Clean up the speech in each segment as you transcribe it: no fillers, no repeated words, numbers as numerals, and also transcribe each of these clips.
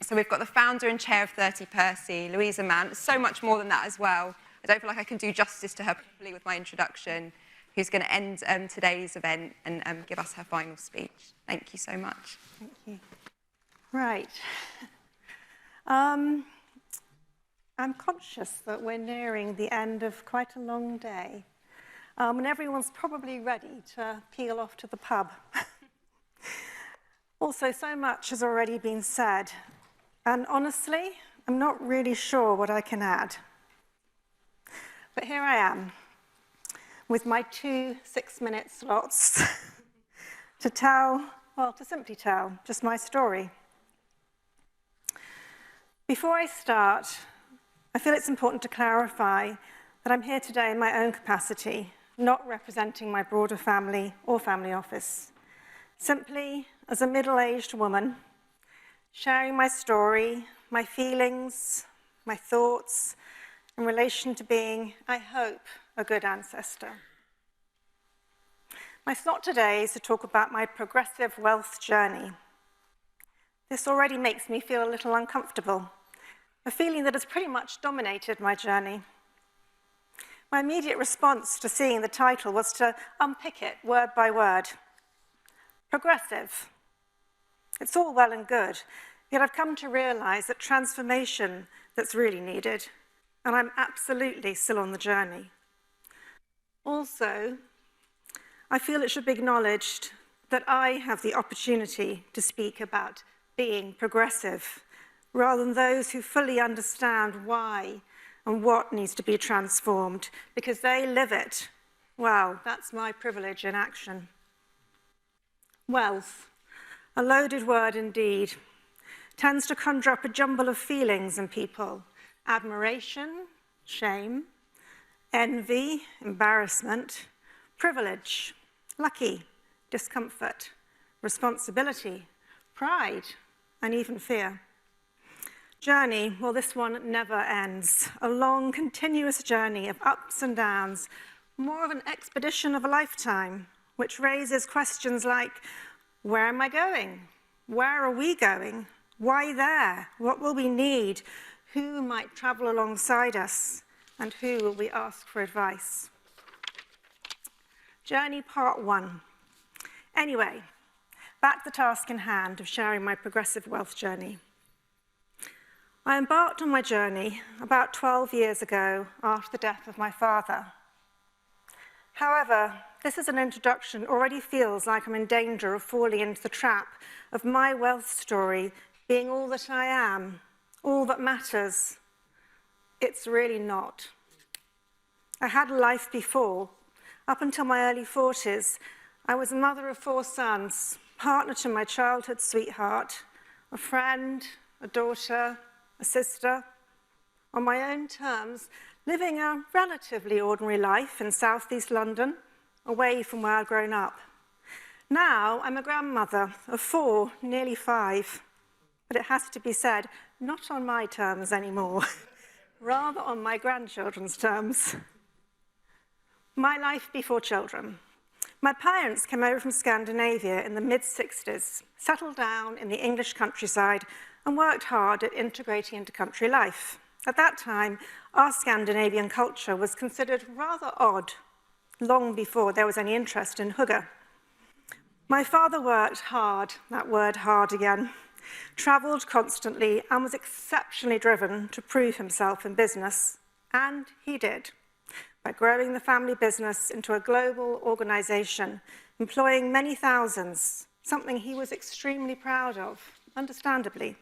So we've got the founder and chair of 30 Percy, Louisa Mann, so much more than that as well. I don't feel like I can do justice to her properly with my introduction, who's going to end today's event and give us her final speech. Thank you so much. Thank you. Right. I'm conscious that we're nearing the end of quite a long day, and everyone's probably ready to peel off to the pub. Also, so much has already been said, and honestly, I'm not really sure what I can add. But here I am, with my 2 6-minute slots to simply tell just my story. Before I start, I feel it's important to clarify that I'm here today in my own capacity, not representing my broader family or family office. Simply as a middle-aged woman, sharing my story, my feelings, my thoughts in relation to being, I hope, a good ancestor. My slot today is to talk about my progressive wealth journey. This already makes me feel a little uncomfortable, a feeling that has pretty much dominated my journey. My immediate response to seeing the title was to unpick it word by word. Progressive. It's all well and good, yet I've come to realize that transformation that's really needed, and I'm absolutely still on the journey. Also, I feel it should be acknowledged that I have the opportunity to speak about being progressive, rather than those who fully understand why and what needs to be transformed, because they live it. Wow, that's my privilege in action. Wealth, a loaded word indeed, tends to conjure up a jumble of feelings in people: admiration, shame, envy, embarrassment, privilege, lucky, discomfort, responsibility, pride, and even fear. Journey, well, this one never ends. A long, continuous journey of ups and downs, more of an expedition of a lifetime, which raises questions like, where am I going? Where are we going? Why there? What will we need? Who might travel alongside us? And who will we ask for advice? Journey part 1. Anyway, back to the task in hand of sharing my progressive wealth journey. I embarked on my journey about 12 years ago after the death of my father. However, this as an introduction already feels like I'm in danger of falling into the trap of my wealth story being all that I am, all that matters. It's really not. I had a life before. Up until my early 40s, I was a mother of 4 sons, partner to my childhood sweetheart, a friend, a daughter, a sister, on my own terms, living a relatively ordinary life in southeast London, away from where I'd grown up. Now I'm a grandmother of 4, nearly 5, but it has to be said, not on my terms anymore, rather on my grandchildren's terms. My life before children. My parents came over from Scandinavia in the mid-60s, settled down in the English countryside, and worked hard at integrating into country life. At that time, our Scandinavian culture was considered rather odd, long before there was any interest in hygge. My father worked hard, that word hard again, travelled constantly, and was exceptionally driven to prove himself in business, and he did, by growing the family business into a global organisation, employing many thousands, something he was extremely proud of, understandably.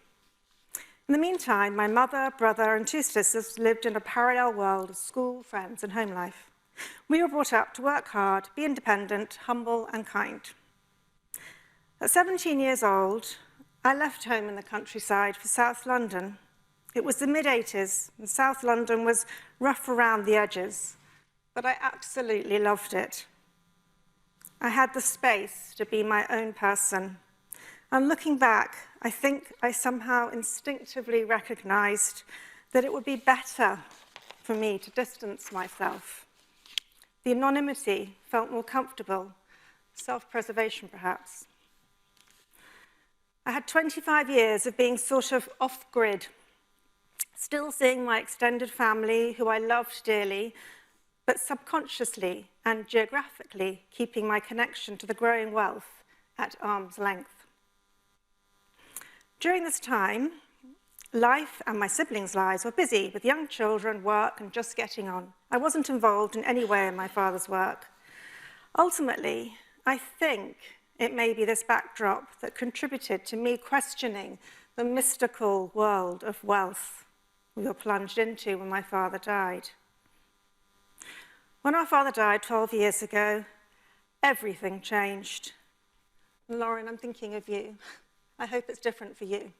In the meantime, my mother, brother, and 2 sisters lived in a parallel world of school, friends, and home life. We were brought up to work hard, be independent, humble, and kind. At 17 years old, I left home in the countryside for South London. It was the mid-80s, and South London was rough around the edges, but I absolutely loved it. I had the space to be my own person. And looking back, I think I somehow instinctively recognized that it would be better for me to distance myself. The anonymity felt more comfortable, self-preservation perhaps. I had 25 years of being sort of off-grid, still seeing my extended family, who I loved dearly, but subconsciously and geographically keeping my connection to the growing wealth at arm's length. During this time, life and my siblings' lives were busy with young children, work, and just getting on. I wasn't involved in any way in my father's work. Ultimately, I think it may be this backdrop that contributed to me questioning the mystical world of wealth we were plunged into when my father died. When our father died 12 years ago, everything changed. And Lauren, I'm thinking of you. I hope it's different for you.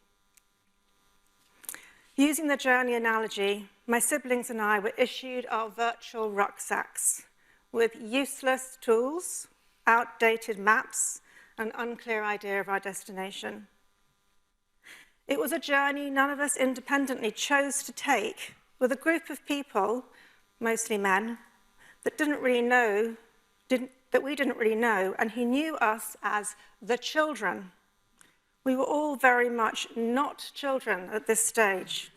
Using the journey analogy, my siblings and I were issued our virtual rucksacks with useless tools, outdated maps, an unclear idea of our destination. It was a journey none of us independently chose to take with a group of people, mostly men, that we didn't really know, and who knew us as the children. We were all very much not children at this stage.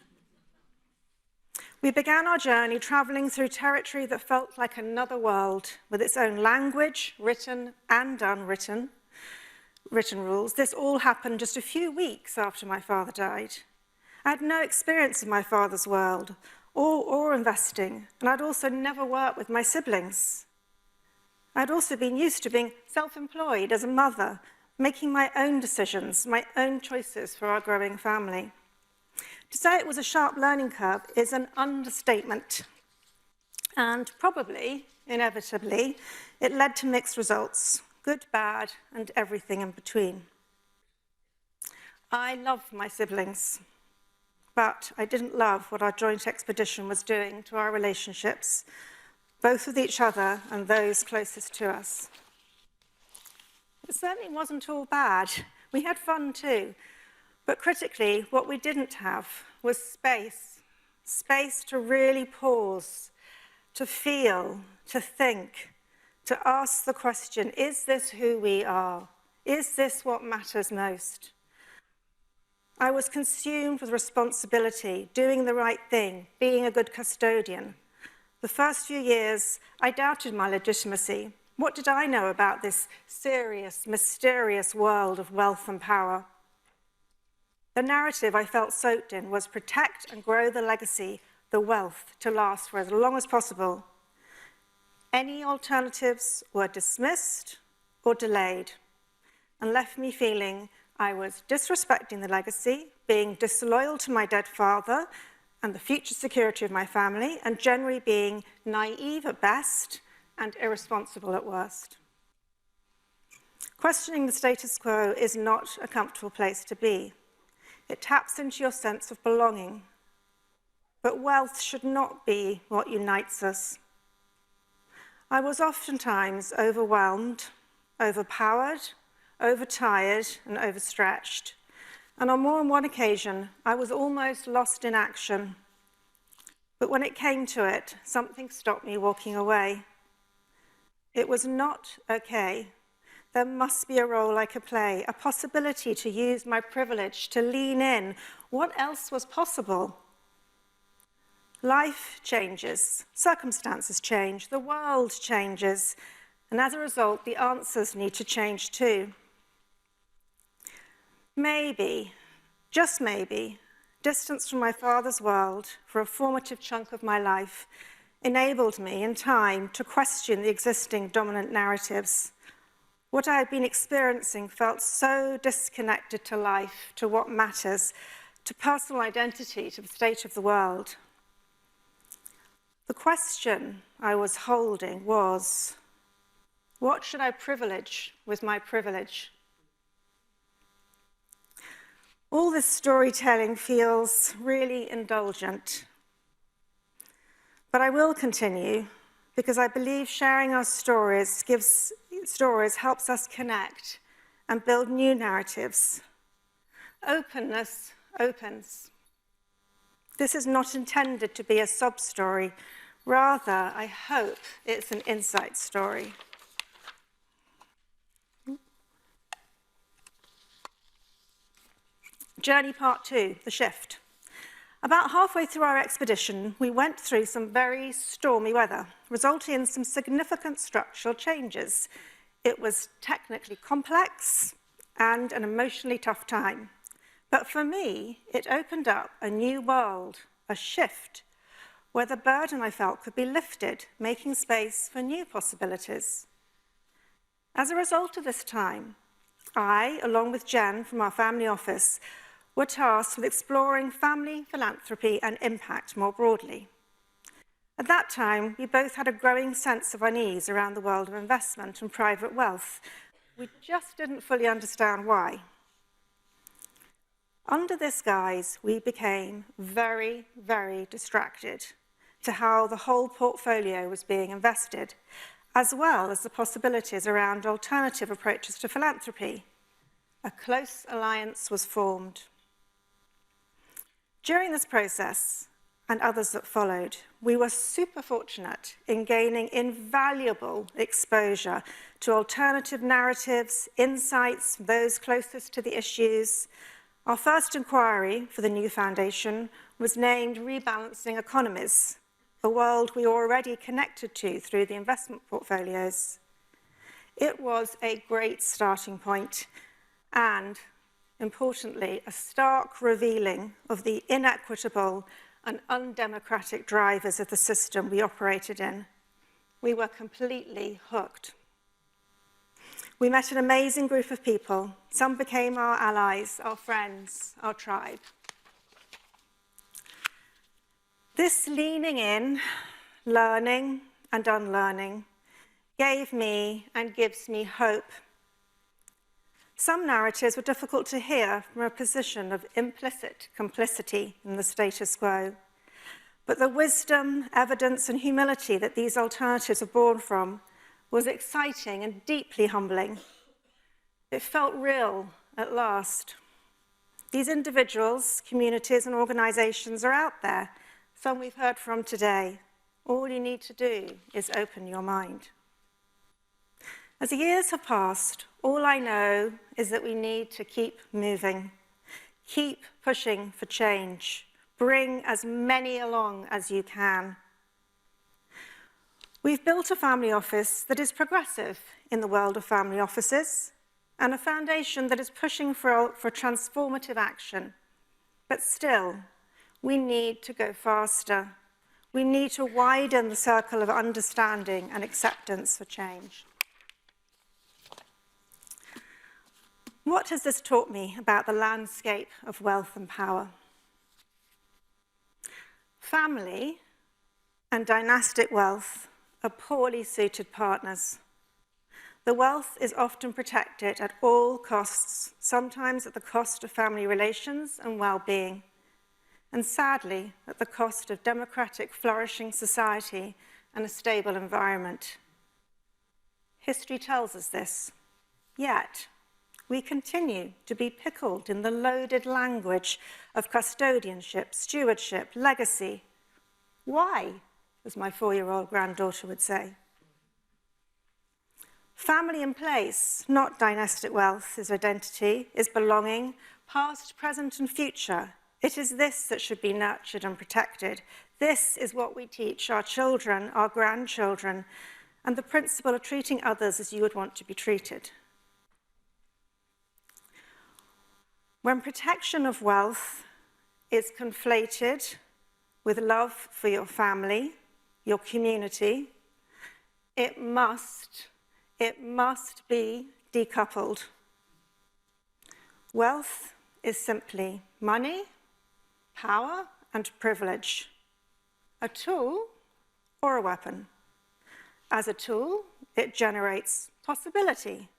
We began our journey traveling through territory that felt like another world, with its own language, written and unwritten, written rules. This all happened just a few weeks after my father died. I had no experience in my father's world or investing, and I'd also never worked with my siblings. I'd also been used to being self-employed as a mother, making my own decisions, my own choices for our growing family. To say it was a sharp learning curve is an understatement. And probably, inevitably, it led to mixed results, good, bad, and everything in between. I loved my siblings, but I didn't love what our joint expedition was doing to our relationships, both with each other and those closest to us. It certainly wasn't all bad. We had fun too. But critically, what we didn't have was space to really pause, to feel, to think, to ask the question, is this who we are? Is this what matters most? I was consumed with responsibility, doing the right thing, being a good custodian. The first few years, I doubted my legitimacy. What did I know about this serious, mysterious world of wealth and power? The narrative I felt soaked in was protect and grow the legacy, the wealth, to last for as long as possible. Any alternatives were dismissed or delayed and left me feeling I was disrespecting the legacy, being disloyal to my dead father and the future security of my family, and generally being naive at best and irresponsible at worst. Questioning the status quo is not a comfortable place to be. It taps into your sense of belonging. But wealth should not be what unites us. I was oftentimes overwhelmed, overpowered, overtired, and overstretched. And on more than one occasion, I was almost lost in action. But when it came to it, something stopped me walking away. It was not okay. There must be a role I could play, a possibility to use my privilege, to lean in. What else was possible? Life changes, circumstances change, the world changes, and as a result, the answers need to change too. Maybe, just maybe, distance from my father's world for a formative chunk of my life enabled me in time to question the existing dominant narratives. What I had been experiencing felt so disconnected to life, to what matters, to personal identity, to the state of the world. The question I was holding was, what should I privilege with my privilege? All this storytelling feels really indulgent. But I will continue because I believe sharing our stories helps us connect and build new narratives. Openness opens. This is not intended to be a sob story. Rather, I hope it's an insight story. Journey Part 2, the shift. About halfway through our expedition, we went through some very stormy weather, resulting in some significant structural changes. It was technically complex and an emotionally tough time. But for me, it opened up a new world, a shift, where the burden I felt could be lifted, making space for new possibilities. As a result of this time, I, along with Jen from our family office, were tasked with exploring family, philanthropy, and impact more broadly. At that time, we both had a growing sense of unease around the world of investment and private wealth. We just didn't fully understand why. Under this guise, we became very, very distracted to how the whole portfolio was being invested, as well as the possibilities around alternative approaches to philanthropy. A close alliance was formed. During this process, and others that followed, we were super fortunate in gaining invaluable exposure to alternative narratives, insights from those closest to the issues. Our first inquiry for the new foundation was named Rebalancing Economies, a world we were already connected to through the investment portfolios. It was a great starting point and, importantly, a stark revealing of the inequitable and undemocratic drivers of the system we operated in. We were completely hooked. We met an amazing group of people. Some became our allies, our friends, our tribe. This leaning in, learning and unlearning gave me and gives me hope. Some narratives were difficult to hear from a position of implicit complicity in the status quo. But the wisdom, evidence, and humility that these alternatives are born from was exciting and deeply humbling. It felt real at last. These individuals, communities, and organizations are out there. Some we've heard from today. All you need to do is open your mind. As the years have passed, all I know is that we need to keep moving, keep pushing for change, bring as many along as you can. We've built a family office that is progressive in the world of family offices and a foundation that is pushing for transformative action. But still, we need to go faster. We need to widen the circle of understanding and acceptance for change. What has this taught me about the landscape of wealth and power? Family and dynastic wealth are poorly suited partners. The wealth is often protected at all costs, sometimes at the cost of family relations and well-being, and sadly, at the cost of democratic, flourishing society and a stable environment. History tells us this, yet we continue to be pickled in the loaded language of custodianship, stewardship, legacy. Why, as my 4-year-old granddaughter would say. Family in place, not dynastic wealth, is identity, is belonging, past, present, and future. It is this that should be nurtured and protected. This is what we teach our children, our grandchildren, and the principle of treating others as you would want to be treated. When protection of wealth is conflated with love for your family, your community, it must be decoupled. Wealth is simply money, power, and privilege. A tool or a weapon. As a tool, it generates possibility.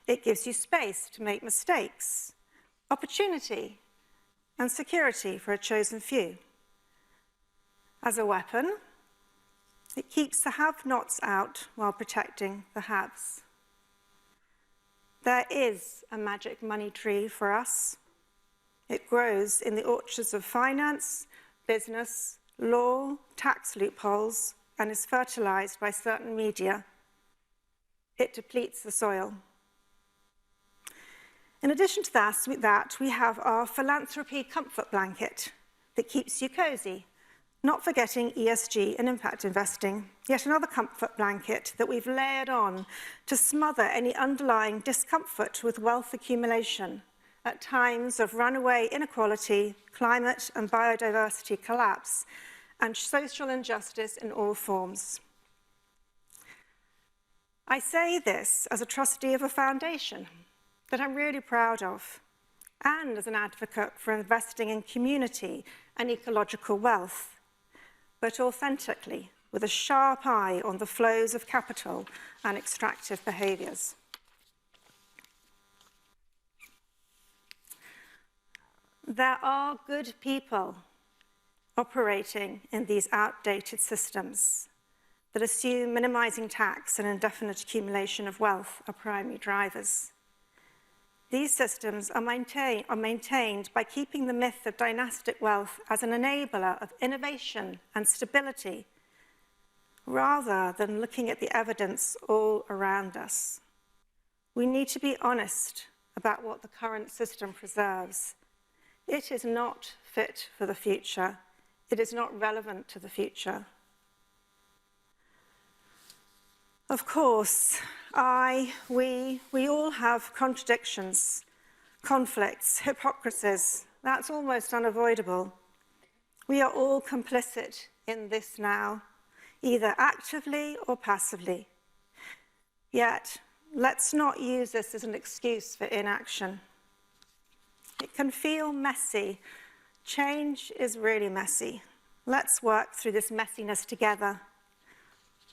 It gives you space to make mistakes, opportunity, and security for a chosen few. As a weapon, it keeps the have-nots out while protecting the haves. There is a magic money tree for us. It grows in the orchards of finance, business, law, tax loopholes, and is fertilized by certain media. It depletes the soil. In addition to that, we have our philanthropy comfort blanket that keeps you cozy, not forgetting ESG and impact investing, yet another comfort blanket that we've layered on to smother any underlying discomfort with wealth accumulation at times of runaway inequality, climate and biodiversity collapse, and social injustice in all forms. I say this as a trustee of a foundation that I'm really proud of, and as an advocate for investing in community and ecological wealth, but authentically, with a sharp eye on the flows of capital and extractive behaviours. There are good people operating in these outdated systems that assume minimizing tax and indefinite accumulation of wealth are primary drivers. These systems are maintained by keeping the myth of dynastic wealth as an enabler of innovation and stability, rather than looking at the evidence all around us. We need to be honest about what the current system preserves. It is not fit for the future. It is not relevant to the future. Of course, we all have contradictions, conflicts, hypocrisies. That's almost unavoidable. We are all complicit in this now, either actively or passively. Yet, let's not use this as an excuse for inaction. It can feel messy. Change is really messy. Let's work through this messiness together.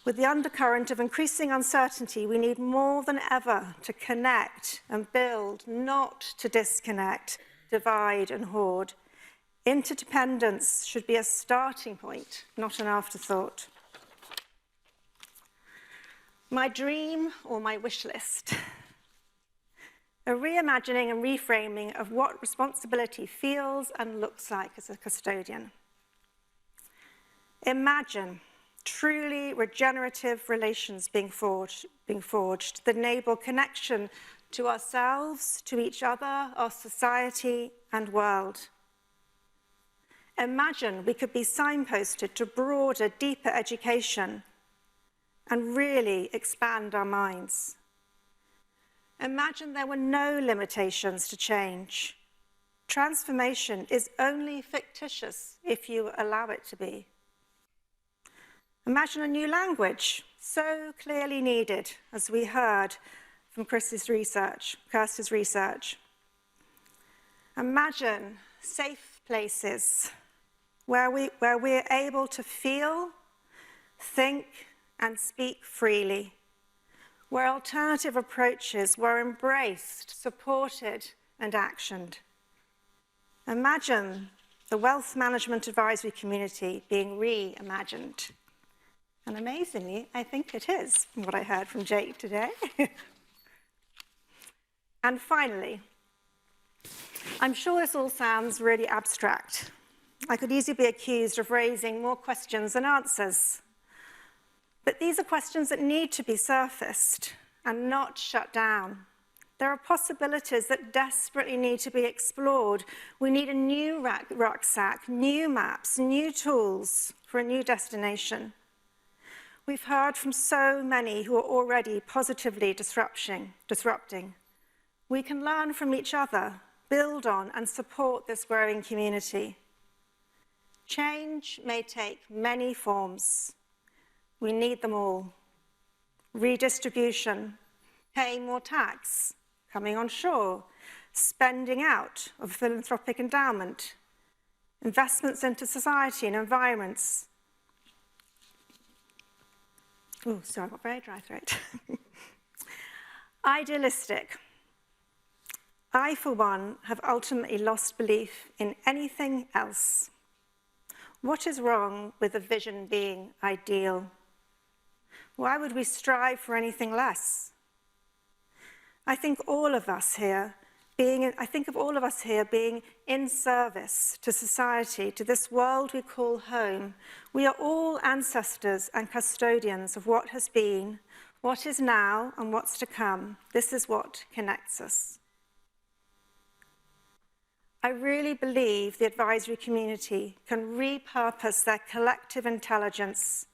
With the undercurrent of increasing uncertainty, we need more than ever to connect and build, not to disconnect, divide and hoard. Interdependence should be a starting point, not an afterthought. My dream or my wish list. A reimagining and reframing of what responsibility feels and looks like as a custodian. Imagine truly regenerative relations being forged that enable connection to ourselves, to each other, our society and world. Imagine we could be signposted to broader, deeper education and really expand our minds. Imagine there were no limitations to change. Transformation is only fictitious if you allow it to be. Imagine a new language, so clearly needed, as we heard from Kirsty's research. Imagine safe places where we're able to feel, think, and speak freely, where alternative approaches were embraced, supported, and actioned. Imagine the wealth management advisory community being reimagined. And amazingly, I think it is, from what I heard from Jake today. And finally, I'm sure this all sounds really abstract. I could easily be accused of raising more questions than answers. But these are questions that need to be surfaced and not shut down. There are possibilities that desperately need to be explored. We need a new rucksack, new maps, new tools for a new destination. We've heard from so many who are already positively disrupting. We can learn from each other, build on and support this growing community. Change may take many forms. We need them all. Redistribution, paying more tax, coming on shore, spending out of philanthropic endowment, investments into society and environments. Oh, sorry, I've got a very dry throat. Idealistic. I, for one, have ultimately lost belief in anything else. What is wrong with a vision being ideal? Why would we strive for anything less? I think of all of us here being in service to society, to this world we call home. We are all ancestors and custodians of what has been, what is now, and what's to come. This is what connects us. I really believe the advisory community can repurpose their collective intelligence,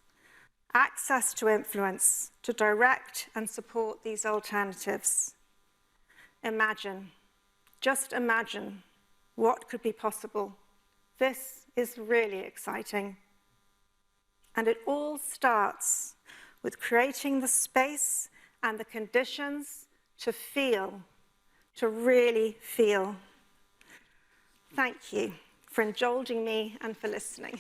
access to influence, to direct and support these alternatives. Imagine, just imagine what could be possible. This is really exciting. And it all starts with creating the space and the conditions to feel, to really feel. Thank you for indulging me and for listening.